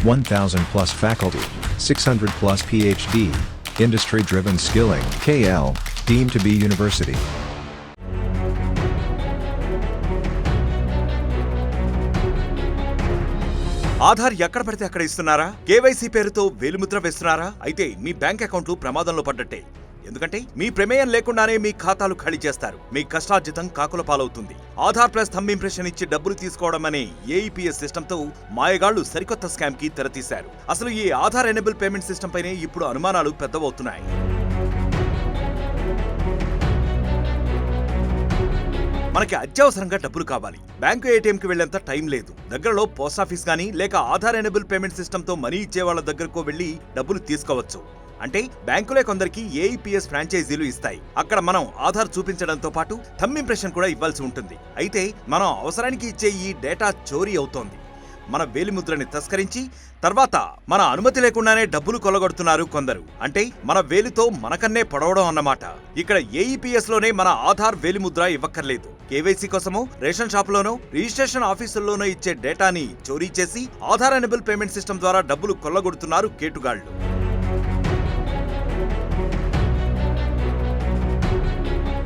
1,000 plus faculty, 600 plus PhD, industry-driven skilling, KL, deemed to be university. Aadhaar ఎక్కడ పడితే అక్కడ ఇస్తున్నారా? కేవైసీ పేరుతో వేలిముద్ర వేస్తున్నారా? అయితే మీ బ్యాంక్ అకౌంట్లు ప్రమాదంలో పడ్డట్టే. ఎందుకంటే మీ ప్రమేయం లేకుండానే మీ ఖాతాలు ఖాళీ చేస్తారు. మీ కష్టార్జితం కాకుల పాలవుతుంది. ఆధార్ ప్లస్ థంబ్ ఇంప్రెషన్ ఇచ్చి డబ్బులు తీసుకోవడం అనే ఏఈపీఎస్ సిస్టంతో మాయగాళ్లు సరికొత్త స్కామ్ కి తెరతీశారు. అసలు ఈ ఆధార్ ఎనేబుల్ పేమెంట్ సిస్టమ్ పైనే ఇప్పుడు అనుమానాలు పెద్దవవుతున్నాయి. మనకి అత్యవసరంగా డబ్బులు కావాలి. బ్యాంకు ఏటీఎంకి వెళ్లేంత టైం లేదు. దగ్గరలో పోస్టాఫీస్ గానీ లేక ఆధార్ ఎనేబుల్ పేమెంట్ సిస్టంతో మనీ ఇచ్చే వాళ్ళ దగ్గరకు వెళ్లి డబ్బులు తీసుకోవచ్చు. అంటే బ్యాంకులే కొందరికి ఏఈపీఎస్ ఫ్రాంచైజీలు ఇస్తాయి. అక్కడ మనం ఆధార్ చూపించడంతో పాటు థంబ్ ఇంప్రెషన్ కూడా ఇవ్వాల్సి ఉంటుంది. అయితే మనం అవసరానికి ఇచ్చే ఈ డేటా చోరీ అవుతోంది. మన వేలిముద్రని తస్కరించి తర్వాత మన అనుమతి లేకుండానే డబ్బులు కొల్లగొడుతున్నారు కొందరు. అంటే మన వేలితో మనకన్నే పొడవడం అన్నమాట. ఇక్కడ ఏఈపీఎస్ లోనే మన ఆధార్ వేలిముద్ర ఇవ్వక్కర్లేదు. కేవైసీ కోసమో రేషన్ షాపులోనో రిజిస్ట్రేషన్ ఆఫీసుల్లోనో ఇచ్చే డేటాని చోరీ చేసి ఆధార్ ఎనేబుల్ పేమెంట్ సిస్టమ్ ద్వారా డబ్బులు కొల్లగొడుతున్నారు కేటుగాళ్లు.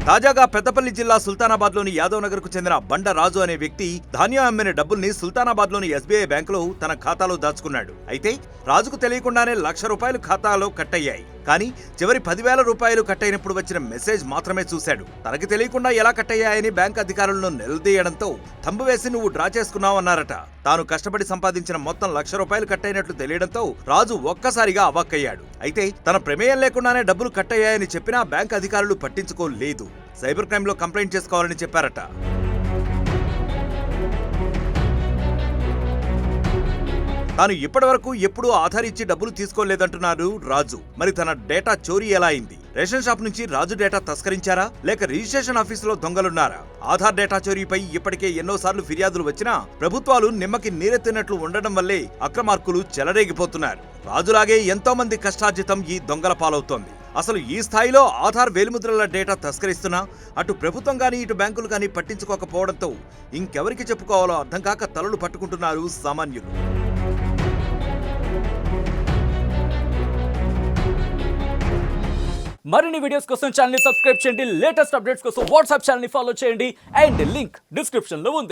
తాజాగా పెద్దపల్లి జిల్లా సుల్తానాబాద్లోని యాదవ్ నగర్ కు చెందిన బండ రాజు అనే వ్యక్తి ధాన్యం అమ్మిన డబ్బుల్ని సుల్తానాబాద్లోని ఎస్బీఐ బ్యాంకులో తన ఖాతాలో దాచుకున్నాడు. అయితే రాజుకు తెలియకుండానే ₹1,00,000 ఖాతాలో కట్టయ్యాయి. కానీ చివరి ₹10,000 కట్టయినప్పుడు వచ్చిన మెసేజ్ మాత్రమే చూశాడు. తనకి తెలియకుండా ఎలా కట్టయ్యాయని బ్యాంక్ అధికారులను నిలదీయడంతో థంబ్ వేసి నువ్వు డ్రా చేసుకున్నావన్నారట. తాను కష్టపడి సంపాదించిన మొత్తం ₹1,00,000 కట్టయినట్లు తెలియడంతో రాజు ఒక్కసారిగా అవాక్కయ్యాడు. అయితే తన ప్రమేయం లేకుండానే డబ్బులు కట్టయ్యాయని చెప్పినా బ్యాంక్ అధికారులు పట్టించుకోలేదు. సైబర్ క్రైమ్ లో కంప్లైంట్ చేసుకోవాలని చెప్పారట. తాను ఇప్పటివరకు ఎప్పుడూ ఆధార్ ఇచ్చి డబ్బులు తీసుకోలేదంటున్నారు రాజు. మరి తన డేటా చోరీ ఎలా అయింది? రేషన్ షాప్ నుంచి రాజు డేటా తస్కరించారా లేక రిజిస్ట్రేషన్ ఆఫీసులో దొంగలున్నారా? ఆధార్ డేటా చోరీపై ఇప్పటికే ఎన్నోసార్లు ఫిర్యాదులు వచ్చినా ప్రభుత్వాలు నిమ్మకి నీరెత్తినట్లు ఉండడం వల్లే అక్రమార్కులు చెలరేగిపోతున్నారు. రాజులాగే ఎంతో మంది కష్టార్జితం ఈ దొంగల పాలవుతోంది. అసలు ఈ స్థాయిలో ఆధార్ వేలిముద్రల డేటా తస్కరిస్తున్నా అటు ప్రభుత్వం గానీ ఇటు బ్యాంకులు గానీ పట్టించుకోకపోవడంతో ఇంకెవరికి చెప్పుకోవాలో అర్థం కాక తలలు పట్టుకుంటున్నారు సామాన్యులు. మరిన్ని వీడియోస్ కోసం ఛానల్ ని సబ్స్క్రైబ్ చేయండి. లేటెస్ట్ అప్డేట్స్ కోసం వాట్సాప్ ఛానల్ ని ఫాలో చేయండి. అండ్ లింక్ డిస్క్రిప్షన్ లో ఉంది.